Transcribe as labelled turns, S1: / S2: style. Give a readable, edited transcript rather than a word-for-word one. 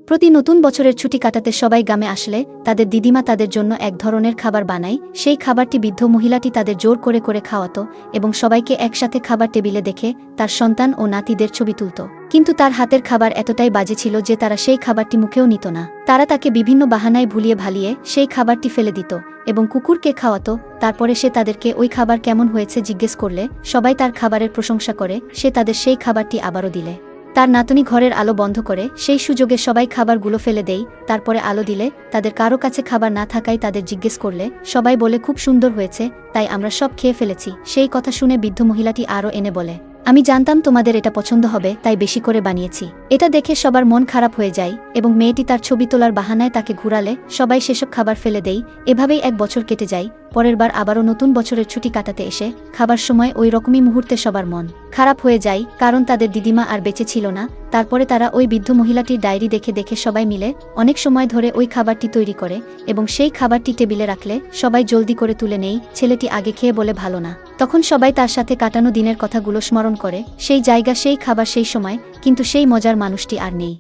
S1: প্রতি নতুন বছরের ছুটি কাটাতে সবাই গ্রামে আসলে তাদের দিদিমা তাদের জন্য এক ধরনের খাবার বানায়। সেই খাবারটি বৃদ্ধ মহিলাটি তাদের জোর করে করে খাওয়াতো এবং সবাইকে একসাথে খাবার টেবিলে দেখে তার সন্তান ও নাতিদের ছবি তুলত। কিন্তু তার হাতের খাবার এতটাই বাজে ছিল যে তারা সেই খাবারটি মুখেও নিত না। তারা তাকে বিভিন্ন বাহানায় ভুলিয়ে ভালিয়ে সেই খাবারটি ফেলে দিত এবং কুকুরকে খাওয়াতো। তারপরে সে তাদেরকে ওই খাবার কেমন হয়েছে জিজ্ঞেস করলে সবাই তার খাবারের প্রশংসা করে সে তাদের সেই খাবারটি আবারও দিলে। তার নাতনি ঘরের আলো বন্ধ করে সেই সুযোগে সবাই খাবারগুলো ফেলে দেয়। তারপরে আলো দিলে তাদের কারো কাছে খাবার না থাকায় তাদের জিজ্ঞেস করলে সবাই বলে খুব সুন্দর হয়েছে, তাই আমরা সব খেয়ে ফেলেছি। সেই কথা শুনে বৃদ্ধ মহিলাটি আরও এনে বলে, আমি জানতাম তোমাদের এটা পছন্দ হবে, তাই বেশি করে বানিয়েছি। এটা দেখে সবার মন খারাপ হয়ে যায় এবং মেয়েটি তার ছবি তোলার বাহানায় তাকে ঘুরালে সবাই সেসব খাবার ফেলে দেয়। এভাবেই এক বছর কেটে যায়। পরের বার আবারও নতুন বছরের ছুটি কাটাতে এসে খাবার সময় ওই রকমই মুহূর্তে সবার মন খারাপ হয়ে যায়, কারণ তাদের দিদিমা আর বেঁচে ছিল না। তারপরে তারা ওই বৃদ্ধ মহিলাটির ডায়েরি দেখে দেখে সবাই মিলে অনেক সময় ধরে ওই খাবারটি তৈরি করে এবং সেই খাবারটি টেবিলে রাখলে সবাই জলদি করে তুলে নেয়। ছেলেটি আগে খেয়ে বলে ভালো না। তখন সবাই তার সাথে কাটানো দিনের কথাগুলো স্মরণ করে। সেই জায়গা, সেই খাবার, সেই সময়, কিন্তু সেই মজার মানুষটি আর নেই।